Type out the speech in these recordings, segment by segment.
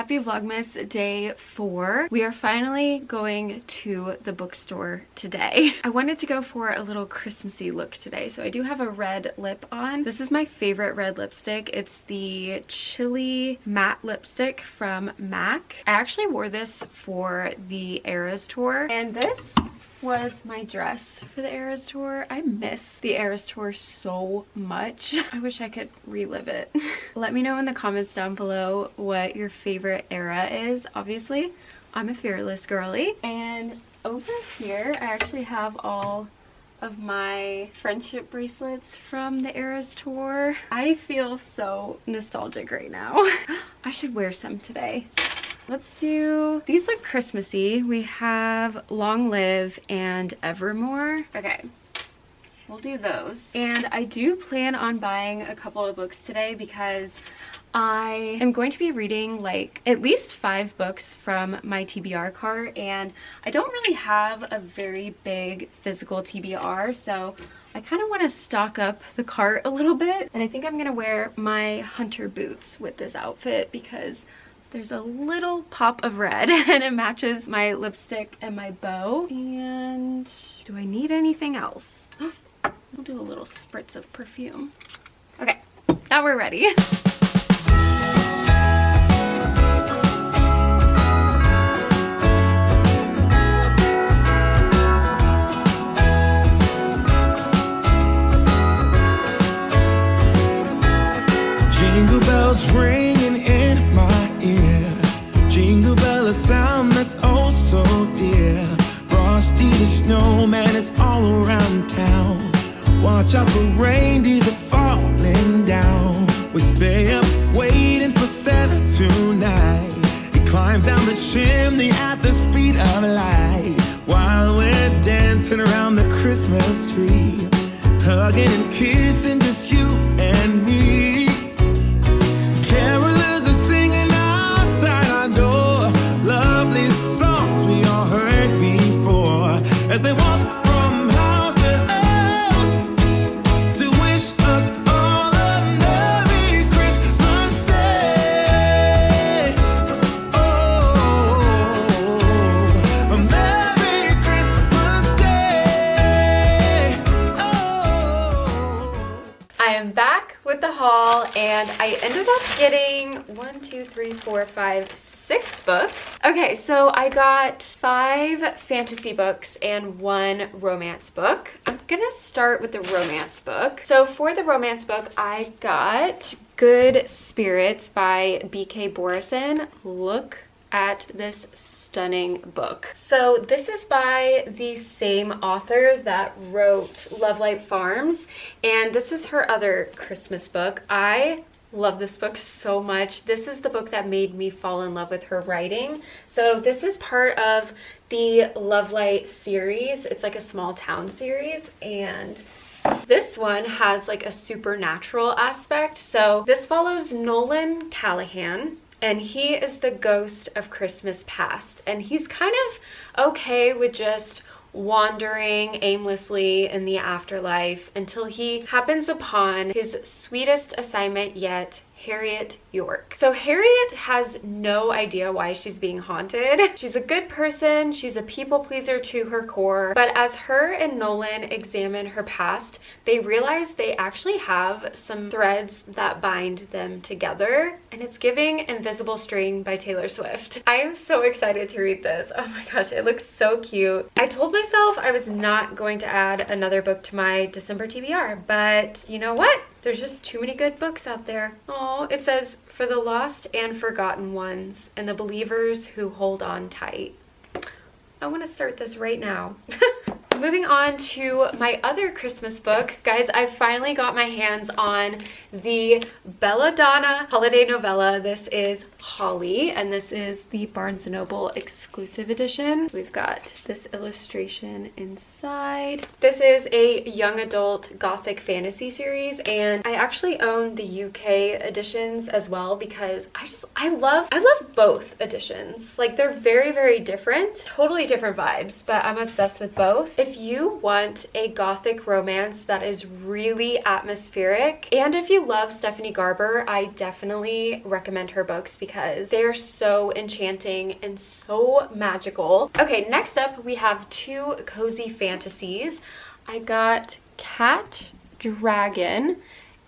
Happy Vlogmas day 4. We are finally going to the bookstore today. I wanted to go for a little Christmassy look today, so I do have a red lip on. This is my favorite red lipstick. It's the Chili Matte Lipstick from MAC. I actually wore this for the Eras tour, and this was my dress for the Eras tour. I miss the Eras tour so much. I wish I could relive it. Let me know in the comments down below what your favorite era is. Obviously, I'm a fearless girly. And over here, I actually have all of my friendship bracelets from the Eras tour. I feel so nostalgic right now. I should wear some today. Let's do, these look Christmassy. We have Long Live and Evermore. Okay, we'll do those. And I do plan on buying a couple of books today because I am going to be reading like at least 5 books from my TBR cart, and I don't really have a very big physical TBR, so I kind of want to stock up the cart a little bit. And I think I'm gonna wear my hunter boots with this outfit because there's a little pop of red and it matches my lipstick and my bow. And do I need anything else? We'll do a little spritz of perfume. Okay, now we're ready. Jingle bells ringing in my ear. Jingle bell, a sound that's oh so dear. Frosty the snowman is all around town. Watch out for reindeers are falling down. We stay up waiting for Santa tonight. He climbs down the chimney at the speed of light, while we're dancing around the Christmas tree, hugging and kissing just you and me. Carolers are singing outside our door, lovely songs we all heard before, as they walk from house to house to wish us all a Merry Christmas Day. Oh, a Merry Christmas Day. Oh. I am back with the haul, and I ended up getting 1, 2, 3, 4, 5, 6 books. Okay, so I got 5 fantasy books and 1 romance book. I'm gonna start with the romance book. So for the romance book, I got Good Spirits by B.K. Borison. Look at this stunning book. So this is by the same author that wrote Love Light Farms, and this is her other Christmas book. I love this book so much. This is the book that made me fall in love with her writing. So this is part of the Love Light series. It's like a small town series, and this one has like a supernatural aspect. So this follows Nolan Callahan, and he is the ghost of Christmas past, and he's kind of okay with just wandering aimlessly in the afterlife until he happens upon his sweetest assignment yet, Harriet York. So Harriet has no idea why she's being haunted. She's a good person, she's a people pleaser to her core, but as her and Nolan examine her past, they realize they actually have some threads that bind them together, and it's giving Invisible String by Taylor Swift. I am so excited to read this. Oh my gosh, it looks so cute. I told myself I was not going to add another book to my December TBR, but you know what? There's just too many good books out there. Oh, it says, for the lost and forgotten ones and the believers who hold on tight. I want to start this right now. Moving on to my other Christmas book. Guys, I finally got my hands on the Belladonna holiday novella. This is Holly, and this is the Barnes & Noble exclusive edition. We've got this illustration inside. This is a young adult gothic fantasy series, and I actually own the UK editions as well because I love both editions. Like, they're very, very different, totally different vibes, but I'm obsessed with both. If you want a gothic romance that is really atmospheric, and if you love Stephanie Garber, I definitely recommend her books because because they are so enchanting and so magical. Okay, next up we have two cozy fantasies. I got Cat Dragon,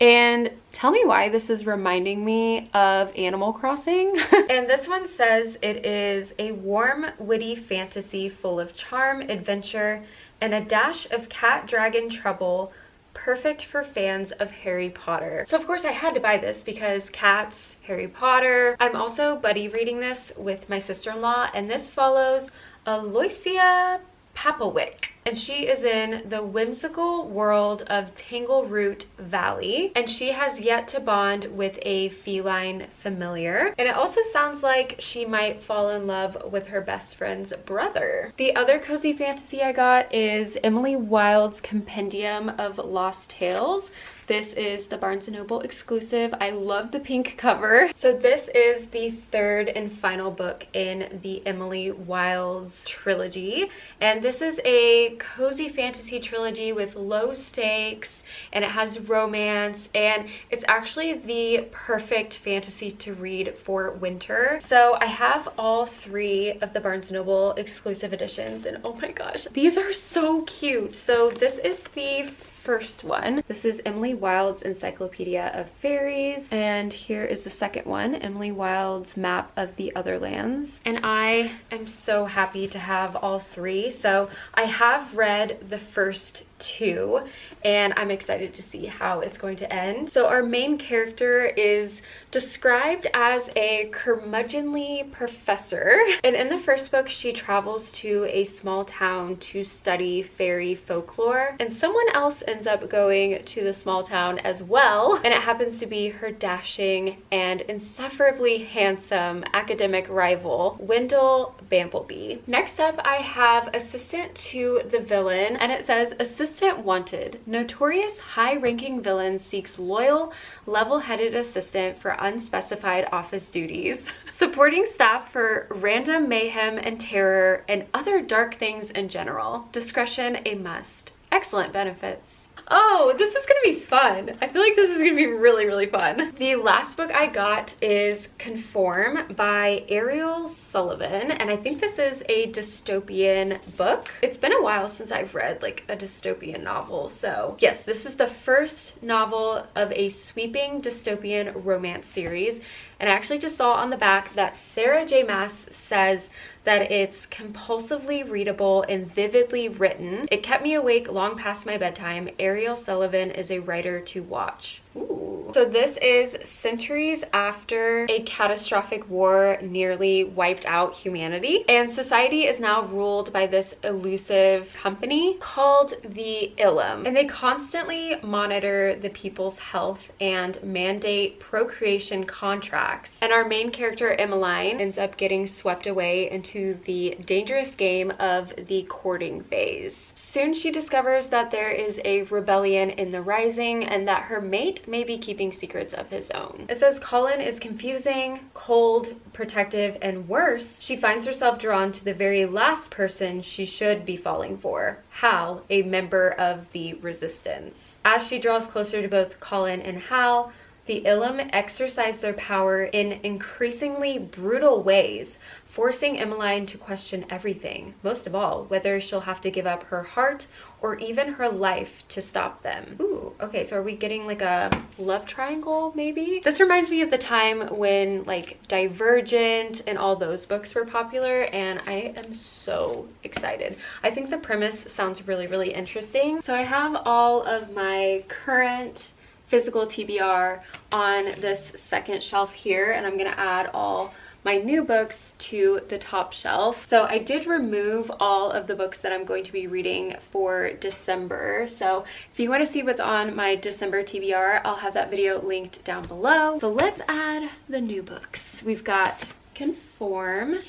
and tell me why this is reminding me of Animal Crossing. And this one says it is a warm, witty fantasy full of charm, adventure, and a dash of cat dragon trouble, perfect for fans of Harry Potter. So of course I had to buy this because cats, Harry Potter. I'm also buddy reading this with my sister-in-law, and this follows Aloysia Papawick, and she is in the whimsical world of Tangleroot Valley, and she has yet to bond with a feline familiar, and it also sounds like she might fall in love with her best friend's brother. The other cozy fantasy I got is Emily Wilde's Compendium of Lost Tales. This is the Barnes & Noble exclusive. I love the pink cover. So this is the third and final book in the Emily Wilde's trilogy. And this is a cozy fantasy trilogy with low stakes, and it has romance, and it's actually the perfect fantasy to read for winter. So I have all three of the Barnes & Noble exclusive editions, and oh my gosh, these are so cute. So this is the first one. This is Emily Wilde's Encyclopedia of Fairies, and here is the second one, Emily Wilde's Map of the Other Lands. And I am so happy to have all three. So I have read the first two, and I'm excited to see how it's going to end. So our main character is described as a curmudgeonly professor, and in the first book she travels to a small town to study fairy folklore, and someone else ends up going to the small town as well, and it happens to be her dashing and insufferably handsome academic rival, Wendell Bamblebee. Next up I have Assistant to the Villain, and it says Assistant Wanted. Notorious high-ranking villain seeks loyal, level-headed assistant for unspecified office duties. Supporting staff for random mayhem and terror and other dark things in general. Discretion a must. Excellent benefits. Oh, this is gonna be fun. I feel like this is gonna be really, really fun. The last book I got is Conform by Ariel Sullivan, and I think this is a dystopian book. It's been a while since I've read like a dystopian novel, so yes, this is the first novel of a sweeping dystopian romance series, and I actually just saw on the back that Sarah J. Maas says that it's compulsively readable and vividly written. It kept me awake long past my bedtime. Ariel Sullivan is a writer to watch. Ooh. So this is centuries after a catastrophic war nearly wiped out humanity, and society is now ruled by this elusive company called the Ilum, and they constantly monitor the people's health and mandate procreation contracts. And our main character Emmeline ends up getting swept away into the dangerous game of the courting phase. Soon she discovers that there is a rebellion in the rising and that her mate may be keeping secrets of his own. It says Colin is confusing, cold, protective, and worse, she finds herself drawn to the very last person she should be falling for, Hal, a member of the resistance. As she draws closer to both Colin and Hal, the Ilum exercise their power in increasingly brutal ways, forcing Emmeline to question everything, most of all, whether she'll have to give up her heart or even her life to stop them. Ooh, okay, so are we getting like a love triangle maybe? This reminds me of the time when like Divergent and all those books were popular, and I am so excited. I think the premise sounds really, really interesting. So I have all of my current physical TBR on this second shelf here, and I'm gonna add all my new books to the top shelf. So I did remove all of the books that I'm going to be reading for December. So if you want to see what's on my December TBR, I'll have that video linked down below. So let's add the new books. We've got Conform,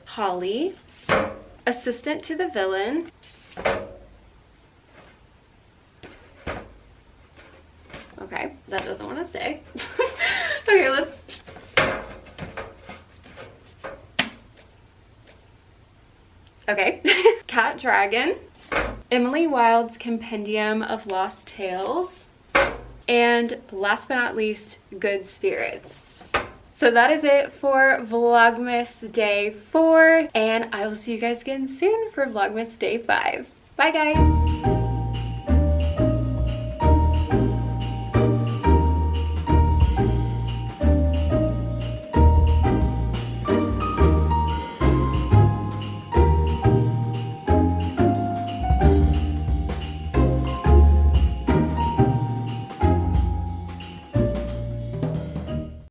Holly, Assistant to the Villain, okay, that doesn't want to stay. Okay, let's okay. Cat Dragon, Emily Wilde's Compendium of Lost Tales, and last but not least, Good Spirits. So that is it for Vlogmas Day 4, and I will see you guys again soon for Vlogmas Day 5. Bye guys!